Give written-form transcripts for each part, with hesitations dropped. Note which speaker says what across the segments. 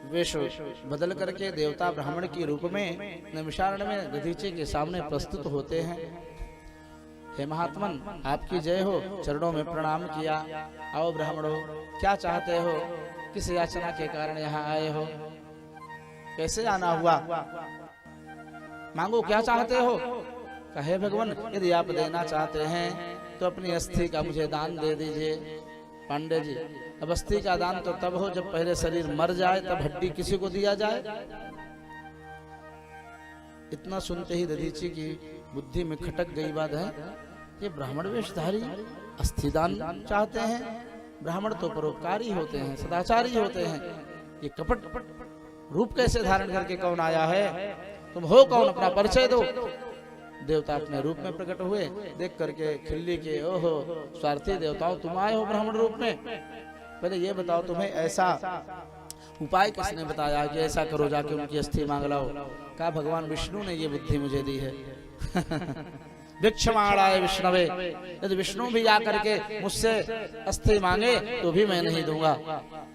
Speaker 1: वेश बदल करके देवता ब्राह्मण के रूप में नैमिषारण्य में दधीची के सामने प्रस्तुत होते हैं। हे महात्मन, आपकी जय हो, चरणों में प्रणाम किया। आओ ब्राह्मणों, क्या चाहते हो? किस याचना के कारण यहाँ आए हो? कैसे आना हुआ? मांगो, क्या चाहते हो? कहे भगवान, यदि आप देना चाहते हैं तो अपनी अस्थि का मुझे दान दे दीजिए। पांडे जी, अब अस्थि का दान तो तब हो जब पहले शरीर मर जाए, तब हड्डी किसी को दिया जाए। इतना सुनते ही दधीची की बुद्धि में खटक गई बात है, ये ब्राह्मण वेशधारी अस्थि दान चाहते हैं। ब्राह्मण तो परोपकारी होते हैं, सदाचारी होते हैं, ये कपट रूप कैसे धारण करके कौन आया है? तुम हो कौन? अपना परिचय दो। देवता अपने रूप में प्रकट हुए, देख करके खिल्ली के, ओहो स्वार्थी देवताओं, तुम आए हो ब्राह्मण रूप में। पहले ये बताओ, तुम्हें ऐसा उपाय किसने बताया कि ऐसा करो, जाके उनकी अस्थि मांग लाओ? कहा भगवान विष्णु ने ये बुद्धि मुझे दी है। भिक्षमाणाय विष्णवे, यदि विष्णु भी आकर के मुझसे अस्थि मांगे तो भी मैं नहीं दूंगा।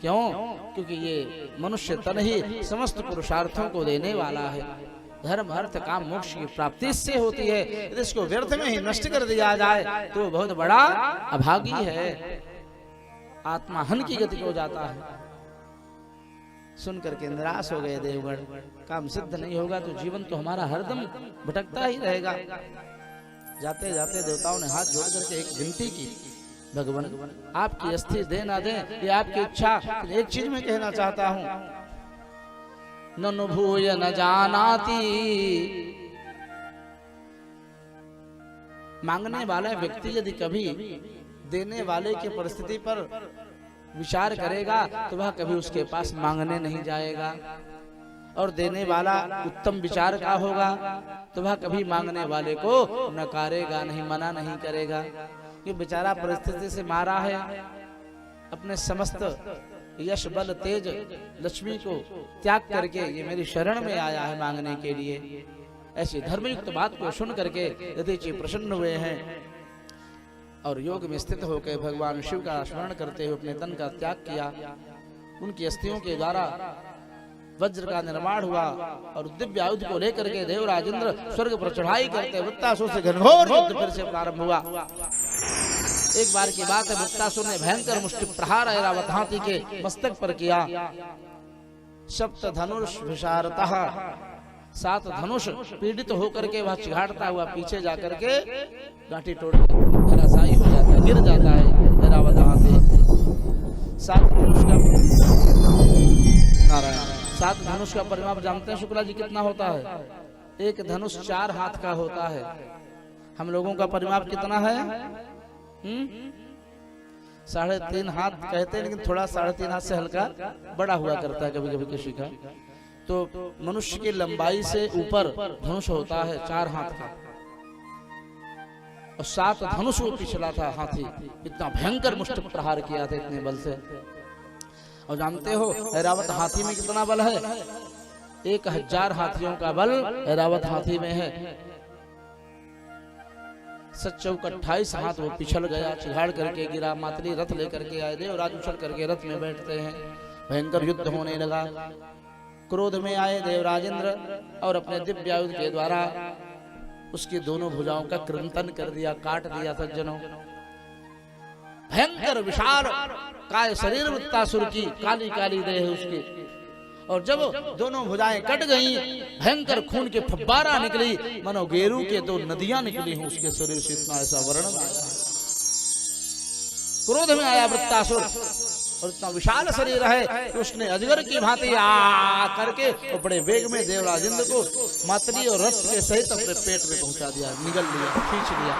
Speaker 1: क्यों? क्योंकि ये मनुष्य तन ही समस्त पुरुषार्थों को देने वाला है। धर्म अर्थ काम मोक्ष की प्राप्ति इससे होती है। यदि इसको व्यर्थ में ही नष्ट कर दिया जाए तो बहुत बड़ा अभागी है, आत्माहन की गति हो जाता है। सुन करके निराश हो गए देवगण। काम सिद्ध नहीं होगा तो जीवन तो हमारा हरदम भटकता ही रहेगा। जाते जाते देवताओं ने हाथ जोड़ करके एक विनती की, भगवान आपकी अस्थि दे ना दें ये आपकी इच्छा। एक चीज मैं कहना चाहता हूँ, ननु भूय न जानाति। मांगने वाला व्यक्ति यदि कभी देने वाले की परिस्थिति पर विचार करेगा तो वह कभी उसके पास मांगने नहीं जाएगा, और देने वाला उत्तम विचार का होगा तो वह कभी मांगने वाले को नकारेगा नहीं, मना नहीं करेगा। ये बेचारा परिस्थिति से मारा है, अपने समस्त यश बल तेज लक्ष्मी को त्याग करके ये मेरी शरण में आया है मांगने के लिए। ऐसी धर्मयुक्त बात को सुन करके दधीची प्रसन्न हुए हैं और योग में स्थित होकर भगवान शिव का स्मरण करते हुए अपने तन का त्याग किया। उनकी अस्थियों के द्वारा वज्र का निर्माण हुआ और दिव्य आयुध को लेकर के देवराज इंद्र स्वर्ग पर चढ़ाई करते वृत्तासुर से घनघोर युद्ध फिर से प्रारंभ हुआ। एक बार की बात है, वृत्तासुर ने भयंकर मुष्टि प्रहार ऐरावत हाथी के मस्तक पर किया। सप्त धनुष विशारतः, 7 धनुष पीड़ित होकर के वह चिघाड़ता हुआ पीछे जाकर के गांठी तोड़ धराशायी हो जाता है, गिर जाता है ऐरावत हाथी। 7 धनुष का नारायण 7 धनुष का परिमाप जानते हैं शुक्ला जी कितना होता है? एक धनुष 4 हाथ का होता है। हम लोगों का परिमाप कितना है? 3.5 हाथ कहते हैं, लेकिन थोड़ा 3.5 हाथ से हल्का बड़ा हुआ करता है कभी कभी किसी का। तो मनुष्य की लंबाई से ऊपर धनुष होता है 4 हाथ का, और 7 धनुष वो पिछला था हाथी। इतना भयंकर मुष्टि प्रहार किया था इतने बल से। और जानते हो ऐरावत हाथी में कितना बल है? 1000 हाथियों का बल ऐरावत हाथी में है। 28 हाथ वो पिछल गया, चिघाड़ करके गिरा। मातली रथ लेकर के आए, देवराज उछल करके रथ में बैठते हैं। भयंकर युद्ध होने लगा। क्रोध में आए देवराज इंद्र और अपने दिव्य आयुध के द्वारा उसकी दोनों भुजाओं का क्रंतन कर दिया, काट दिया। सज्जनों, भयंकर विशाल काय शरीर वृत्तासुर की, काली काली देह उसकी, और जब दोनों भुजाएं कट गईं, भयंकर खून के फव्वारा निकली, मानो गेरू के 2 नदियां निकली हूं उसके शरीर से। इतना ऐसा वर्णन आया। क्रोध में आया वृत्तासुर और इतना विशाल शरीर है कि उसने अजगर की भांति आ करके और बड़े वेग में देवराज इंद्र को मातली और रथ के सहित अपने पेट में पहुंचा दिया, निगल लिया, खींच लिया।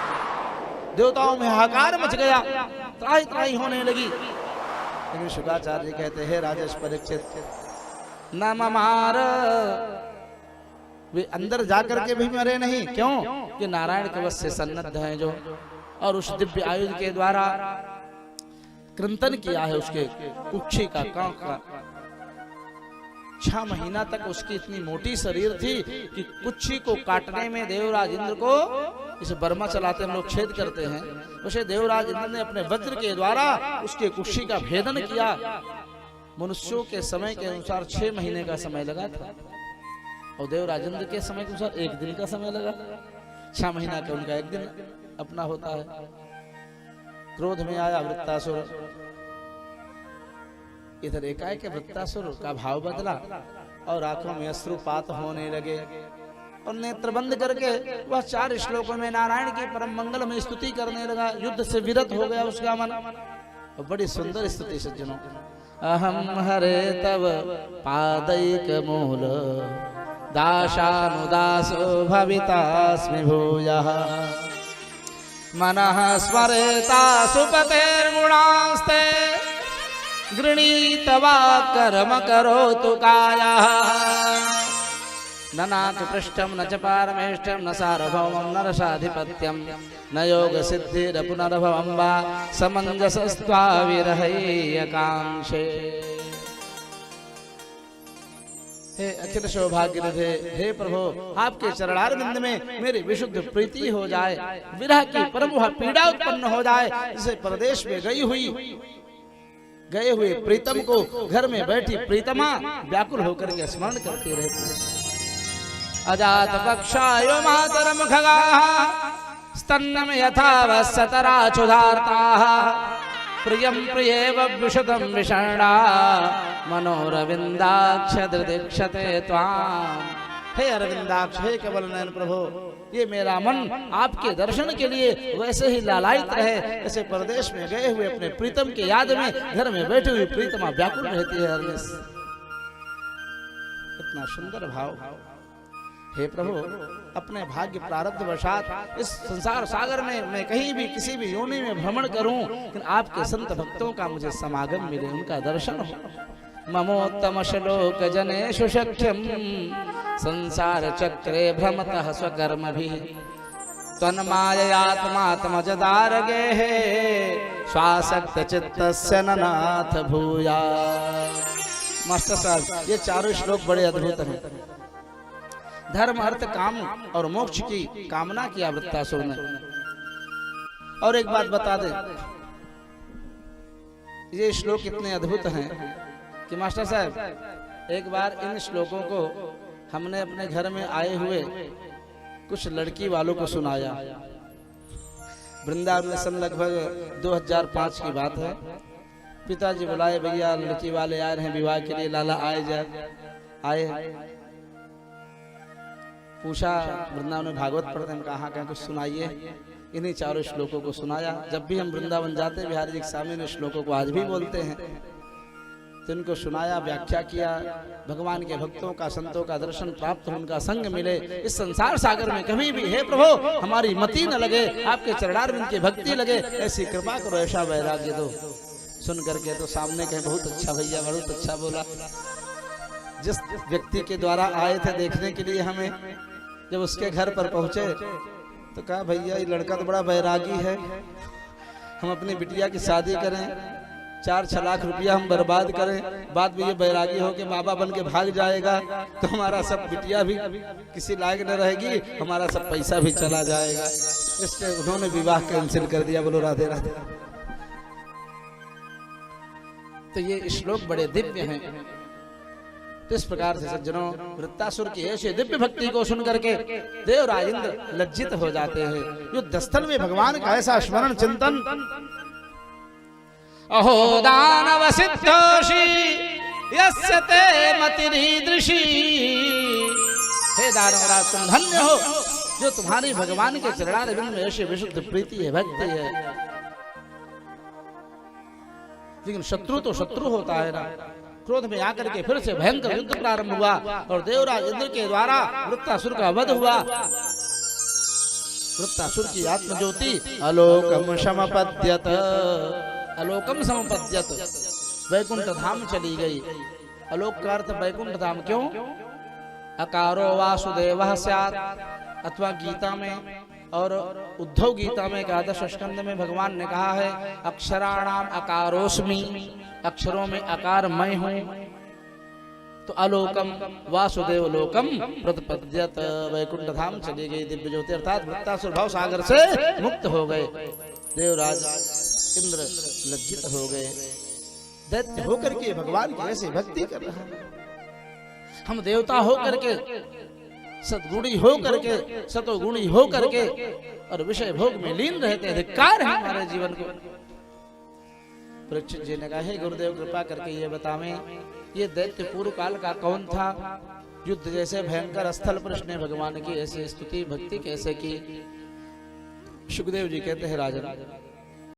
Speaker 1: देवताओं में हाहाकार मच गया, त्राही त्राही होने लगी। लेकिन शुक्राचार्य कहते हैं, राजेश परीक्षित न ममार, वे अंदर जाकर के भी मरे नहीं। क्यों? कि नारायण के वश से सन्नद्ध हैं जो, और उस दिव्य आयुध के द्वारा क्रंतन किया है उसके कुक्षी का, कांख का। 6 महीना तक उसकी इतनी मोटी शरीर थी कि कुक्षी को काटने में देवराज इंद्र को, इसे बर्मा चलाते हम लोग छेद करते हैं, उसे देवराज इंद्र ने अपने वज्र के द्वारा उसके कुक्षी का भेदन किया मनुष्यों के समय के अनुसार 6 महीने का समय लगा था और देवराज इंद्र के समय के अनुसार 1 दिन का समय लगा। 6 महीना का उनका 1 दिन अपना होता है। क्रोध में आया वृत्तासुर, इधर एकाएक वृत्तासुर का भाव बदला और आंखों में अश्रुपात होने लगे और नेत्र बंद करके वह 4 श्लोकों में नारायण की परम मंगल में स्तुति करने लगा। युद्ध से विरत हो गया उसका मन। और बड़ी सुंदर स्तुति सज्जनों, अहम हरे तव पादैक मूल दाशानुदासो भवितास्मि भूयः मनः स्मरेता सुपतेर्गुणास्ते गृणीतवा कर्म करोतु कायः न नाक पृष्ठम न च पारमेष्ठम न सार्वभौमं न रसाधिपत्यम न योग सिद्धिर पुनर्भवं वा समंजसस्त्वा विरहैकांक्षे। हे अखिल सौभाग्य निधे, हे प्रभु आपके चरणारविंद में मेरी विशुद्ध प्रीति हो जाए, विरह की परम पीड़ा उत्पन्न हो जाए, जिसे परदेश में गए हुए प्रीतम को घर में बैठी प्रीतमा व्याकुल होकर के स्मरण करती रहती। अजात पक्षायो मातरम खगाः स्तन्नम यथा वत्सतराचुधार्ताः प्रियं प्रियेव विशुद्धं विषण्णा मनोरविंदाक्ष दृदीक्षते त्वाम्। हे अरविंदाक्ष, हे केवल नयन प्रभु, ये मेरा मन आपके दर्शन के लिए वैसे ही लालायित रहे जैसे परदेश में गए हुए अपने प्रीतम के याद में घर में बैठी हुई प्रीतमा व्याकुल रहती है। हरनिश इतना सुंदर भाव। हे प्रभु, अपने भाग्य प्रारब्ध वशात इस संसार सागर में मैं कहीं भी किसी भी योनि में भ्रमण करूं, लेकिन आपके संत भक्तों का मुझे समागम मिले, उनका दर्शन हो। ममोत्तम श्लोक जनेषु शक्यम संसार चक्रे भ्रमतः स्वकर्मभिः त्वन्माययात्मात्मजदारगे स्वासक्त चित्तस्य ननाथ भूया। मास्टर साहब, ये 4 श्लोक बड़े अद्भुत हैं। धर्म अर्थ काम और मोक्ष की कामना किया वृत्तासुर ने। और एक बात बता दें, ये श्लोक इतने अद्भुत हैं कि मास्टर साहब एक बार इन श्लोकों को हमने अपने घर में आए हुए कुछ लड़की वालों को सुनाया। वृंदावन में सन लगभग 2005 की बात है। पिताजी बुलाए, भैया लड़की वाले आए हैं विवाह के लिए, लाला आए। पूछा वृंदावन में भागवत पढ़ते हैं, कहाँ कुछ सुनाइए। इन्हीं 4 श्लोकों को सुनाया। जब भी हम वृंदावन जाते हैं बिहारी जी के सामने इन श्लोकों को आज भी बोलते हैं, तो इनको सुनाया, व्याख्या किया। भगवान के भक्तों का, संतों का दर्शन प्राप्त हो, उनका संग मिले। इस संसार सागर में कभी भी हे प्रभु हमारी मति न लगे, आपके चरणारविंद की भक्ति लगे, ऐसी कृपा करो, ऐसा वैराग्य दो। सुन करके तो सामने कहे बहुत अच्छा भैया, बहुत अच्छा बोला। जिस व्यक्ति के द्वारा आए थे देखने के लिए हमें, जब उसके घर पर पहुंचे तो कहा भैया ये लड़का तो बड़ा बैरागी है, हम अपनी बिटिया की शादी करें, 4-6 लाख रुपया हम बर्बाद करें, बाद में ये बैरागी होके बाबा बन के भाग जाएगा तो हमारा सब बिटिया भी किसी लायक न रहेगी, हमारा सब पैसा भी चला जाएगा। इसलिए उन्होंने विवाह कैंसिल कर दिया। बोलो राधे राधे। तो ये श्लोक बड़े दिव्य हैं। तो इस प्रकार से सज्जनों, वृत्तासुर की ऐसी दिव्य भक्ति को सुन करके देवराज इंद्र लज्जित हो जाते हैं। युद्ध स्थल में भगवान का ऐसा स्मरण चिंतन, अहो दानव सिद्धोषी यस्य ते मतिरीदृशी। हे दानवराज, तुम धन्य हो जो तुम्हारी भगवान के चरणारविंद में ऐसी विशुद्ध प्रीति है, भक्ति है। लेकिन शत्रु तो शत्रु होता है ना। क्रोध में आकर के फिर से भयंकर युद्ध प्रारंभ हुआ और देवराज इंद्र के द्वारा वृत्तासुर का वध हुआ। वृत्तासुर की आत्मज्योति अलोकम समपद्यत, अलोकम समपद्यत, वैकुंठ धाम चली गई। अलोक का अर्थ वैकुंठ धाम। क्यों? अकारो वासुदेवः स्यात्, अथवा गीता में और उद्धव गीता में 11 स्कंद में भगवान ने कहा है अक्षराणाम अकारोस्मि, अक्षरों में अकार मैं हूं। तो अलोकम वासुदेव लोकम प्रतिपद्यत, वैकुंठ धाम चली गई दिव्य ज्योति, अर्थात वृत्तासुर भाव सागर से मुक्त हो गए। देवराज इंद्र लज्जित हो गए। दैत्य होकर के भगवान की ऐसे भक्ति कर रहा है। हम देवता होकर के, सद्गुणी होकर के, सतोगुणी होकर के और विषय भोग में लीन रहते हैं। धिक्कार है हमारे जीवन को। परीक्षित जी ने कहा, हे गुरुदेव कृपा करके ये बतावें, ये दैत्य पूर्व काल का कौन था? युद्ध जैसे भयंकर स्थल पर उसने भगवान की ऐसी स्तुति भक्ति कैसे की? सुखदेव जी कहते हैं, राजन